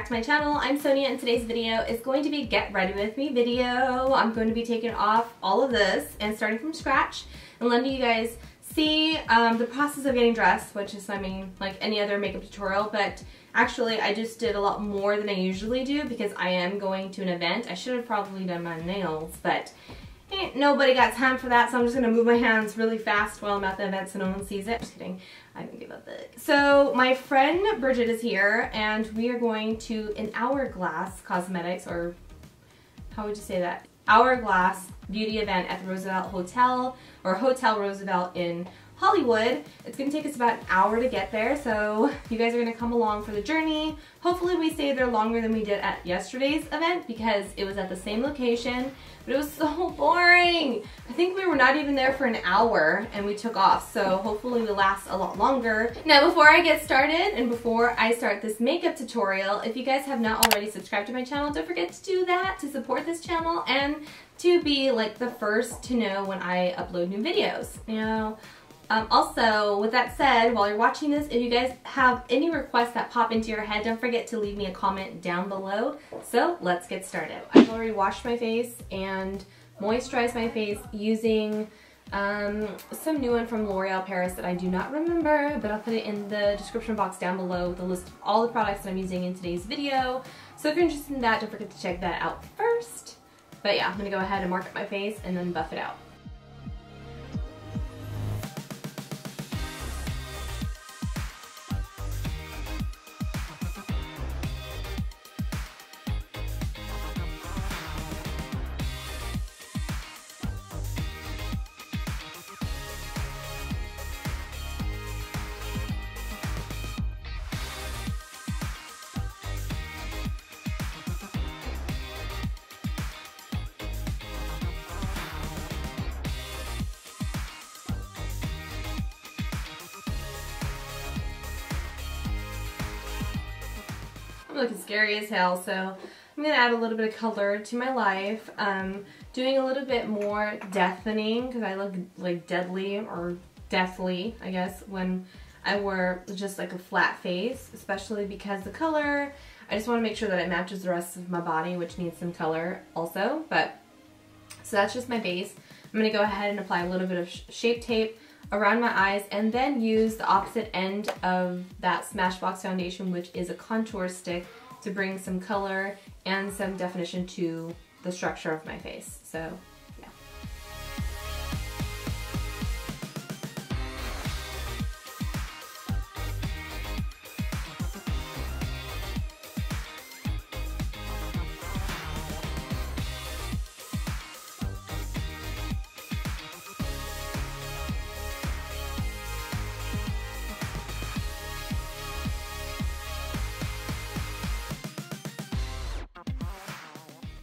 to my channel. I'm Sonia and today's video is going to be get ready with me video. I'm going to be taking off all of this and starting from scratch and letting you guys see the process of getting dressed, which is, I mean, like any other makeup tutorial, but actually I just did a lot more than I usually do because I am going to an event. I should have probably done my nails, but ain't nobody got time for that, so I'm just gonna move my hands really fast while I'm at the event so no one sees it. Just kidding, I don't give a fuck. So my friend Bridget is here and we are going to an Hourglass Cosmetics, or how would you say that? Hourglass beauty event at the Roosevelt Hotel, or Hotel Roosevelt in Hollywood. It's gonna take us about an hour to get there, so you guys are gonna come along for the journey. Hopefully we stay there longer than we did at yesterday's event because it was at the same location, but it was so boring. I think we were not even there for an hour and we took off, so hopefully we last a lot longer. Now before I get started and before I start this makeup tutorial, if you guys have not already subscribed to my channel, don't forget to do that to support this channel and to be like the first to know when I upload new videos. Also, with that said, while you're watching this, if you guys have any requests that pop into your head, don't forget to leave me a comment down below. So let's get started. I've already washed my face and moisturized my face using some new one from L'Oreal Paris that I do not remember, but I'll put it in the description box down below with a list of all the products that I'm using in today's video. So if you're interested in that, don't forget to check that out first. But yeah, I'm going to go ahead and mark up my face and then buff it out. Looking scary as hell, so I'm gonna add a little bit of color to my life. Doing a little bit more deafening because I look like deadly or deathly, I guess, when I wear just like a flat face, especially because the color, I just want to make sure that it matches the rest of my body, which needs some color also. But so that's just my base. I'm gonna go ahead and apply a little bit of Shape Tape around my eyes and then use the opposite end of that Smashbox foundation, which is a contour stick, to bring some color and some definition to the structure of my face. So yeah.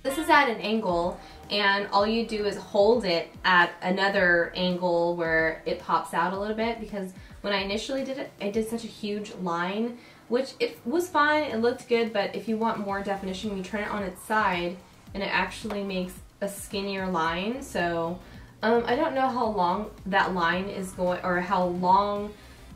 This is at an angle, and all you do is hold it at another angle where it pops out a little bit, because when I initially did it, I did such a huge line, which it was fine, it looked good, but if you want more definition, you turn it on its side and it actually makes a skinnier line. So I don't know how long that line is going, or how long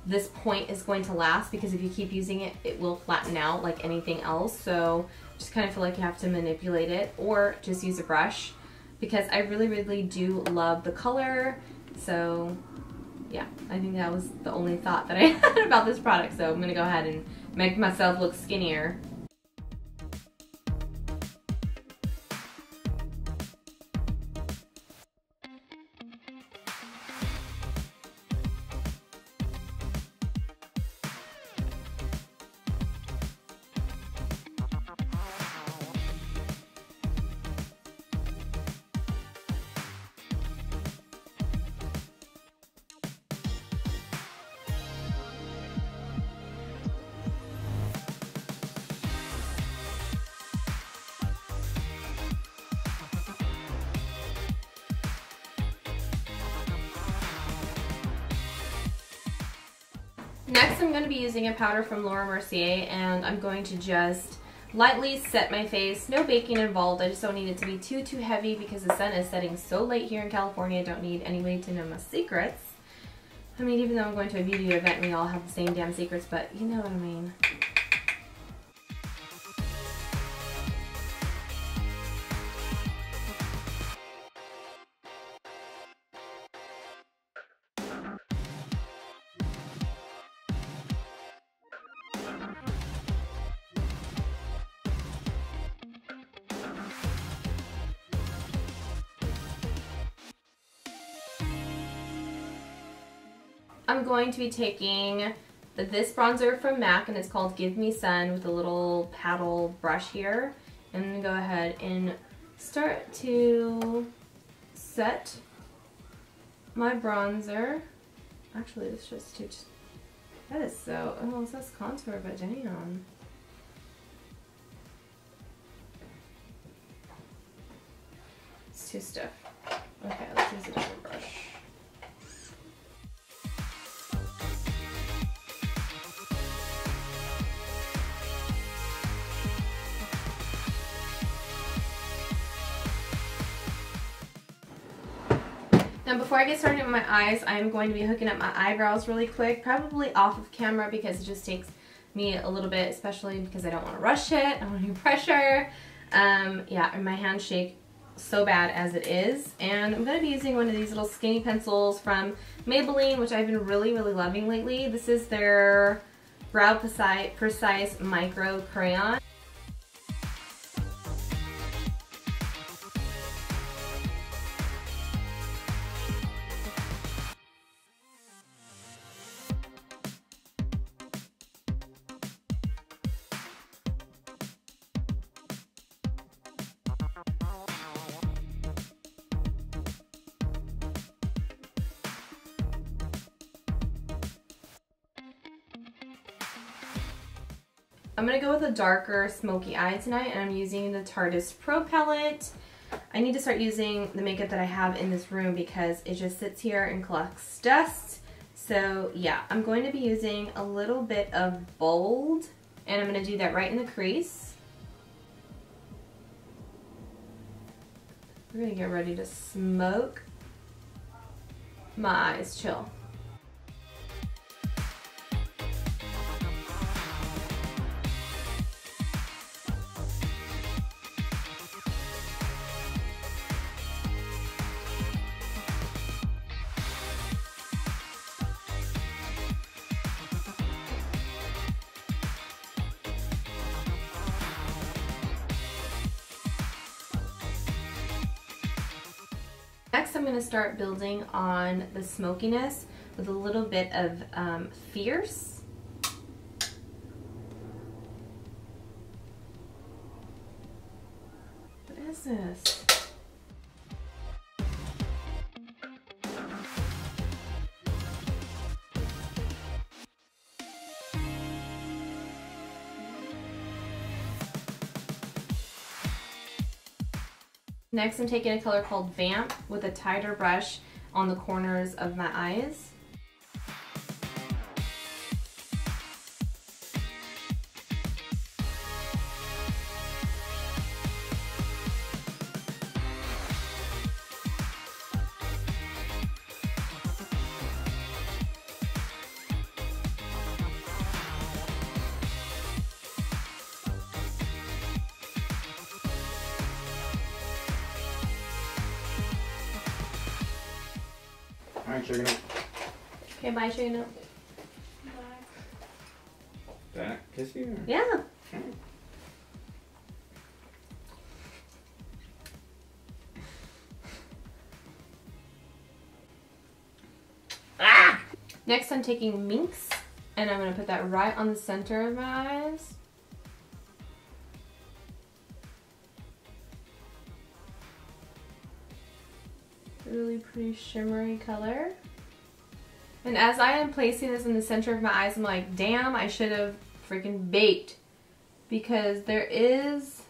this point is going to last, because if you keep using it, it will flatten out like anything else. So just kind of feel like you have to manipulate it or just use a brush, because I really do love the color. So yeah, I think that was the only thought that I had about this product. So I'm gonna go ahead and make myself look skinnier. Next, I'm going to be using a powder from Laura Mercier, and I'm going to just lightly set my face. No baking involved. I just don't need it to be too heavy because the sun is setting so late here in California. I don't need anybody to know my secrets. I mean, even though I'm going to a beauty event, we all have the same damn secrets, but you know what I mean. I'm going to be taking this bronzer from MAC, and it's called Give Me Sun, with a little paddle brush here. And I'm going to go ahead and start to set my bronzer. Actually, it's just too... That is so... Oh, it says contour, but damn. It's too stiff. Okay, let's use a different brush. Now before I get started with my eyes, I'm going to be hooking up my eyebrows really quick, probably off of camera because it just takes me a little bit, especially because I don't want to rush it, I don't want any pressure. Yeah, and my hands shake so bad as it is. And I'm going to be using one of these little skinny pencils from Maybelline, which I've been really loving lately. This is their Brow Precise Micro Crayon. I'm going to go with a darker smoky eye tonight, and I'm using the Tarte Pro Palette. I need to start using the makeup that I have in this room because it just sits here and collects dust. So yeah, I'm going to be using a little bit of bold, and I'm going to do that right in the crease. We're going to get ready to smoke my eyes. Chill. Next, I'm going to start building on the smokiness with a little bit of Fierce. What is this? Next, I'm taking a color called Vamp with a tighter brush on the corners of my eyes. Alright, sugar nut. Okay, bye, sugar nut. That kiss you? Yeah. Ah! Next, I'm taking Minx, and I'm going to put that right on the center of my eyes. Really pretty shimmery color. And as I am placing this in the center of my eyes, I'm like, damn, I should have freaking baked. Because there is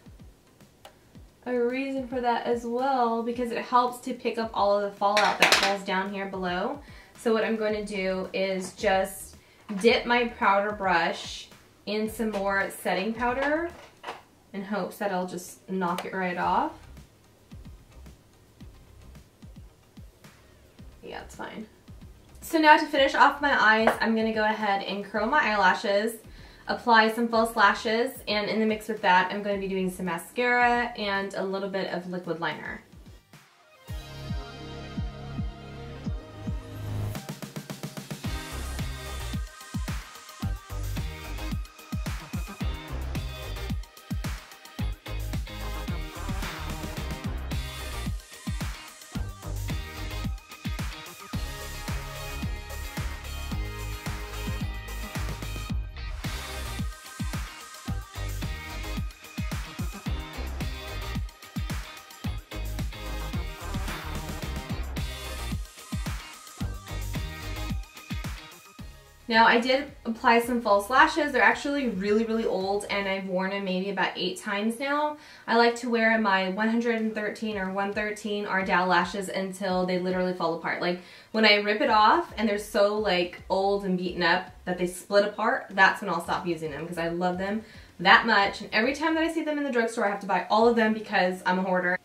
a reason for that as well, because it helps to pick up all of the fallout that falls down here below. So what I'm going to do is just dip my powder brush in some more setting powder in hopes that I'll just knock it right off. Yeah, it's fine. So now to finish off my eyes, I'm going to go ahead and curl my eyelashes, apply some false lashes, and in the mix with that, I'm going to be doing some mascara and a little bit of liquid liner. Now I did apply some false lashes. They're actually really, really old and I've worn them maybe about 8 times now. I like to wear my 113 or 113 Ardell lashes until they literally fall apart. Like when I rip it off and they're so like old and beaten up that they split apart, that's when I'll stop using them because I love them that much. And every time that I see them in the drugstore, I have to buy all of them because I'm a hoarder.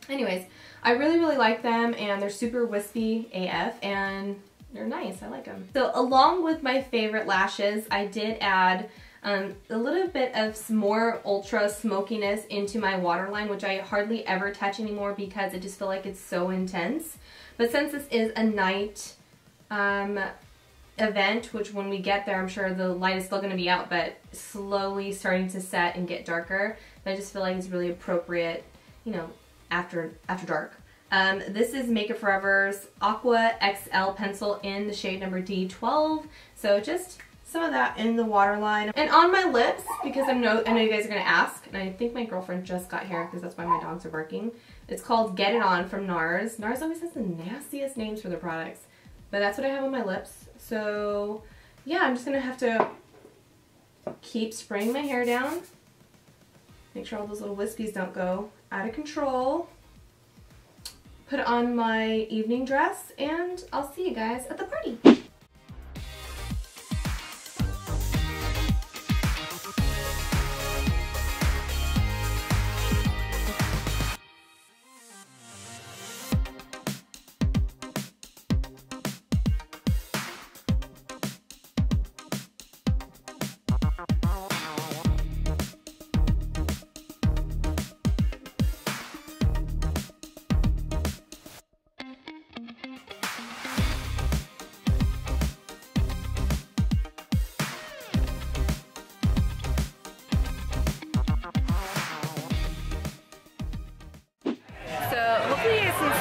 Anyways, I really, really like them and they're super wispy AF and they're nice. I like them. So along with my favorite lashes, I did add a little bit of some more ultra smokiness into my waterline, which I hardly ever touch anymore because I just feel like it's so intense. But since this is a night event, which when we get there, I'm sure the light is still going to be out, but slowly starting to set and get darker, I just feel like it's really appropriate, you know, after dark. This is Makeup Forever's Aqua XL pencil in the shade number D12. So just some of that in the waterline. And on my lips, because I know you guys are going to ask, and I think my girlfriend just got here because that's why my dogs are barking. It's called Get It On from NARS. NARS always has the nastiest names for their products. But that's what I have on my lips. So yeah, I'm just going to have to keep spraying my hair down. Make sure all those little wispies don't go out of control. Put on my evening dress, and I'll see you guys at the party.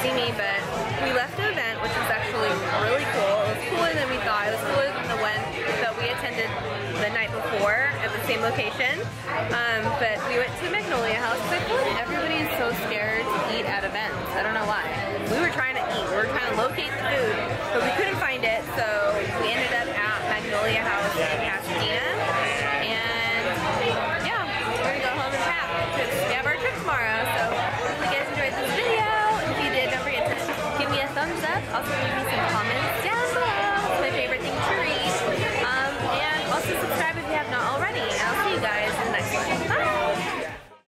See me, but we left the event, which was actually really cool. It was cooler than we thought. It was cooler than the one that we attended the night before at the same location. But we went to Magnolia House because I feel like everybody is so scared to eat at events. I don't know why. We were trying to eat. We were trying to locate the food, but we couldn't find it, so we ended up at Magnolia House in Pasadena. And yeah, we're gonna go home and pack because we have our trip tomorrow. So hopefully you guys enjoyed this video. Thumbs up. Also, leave me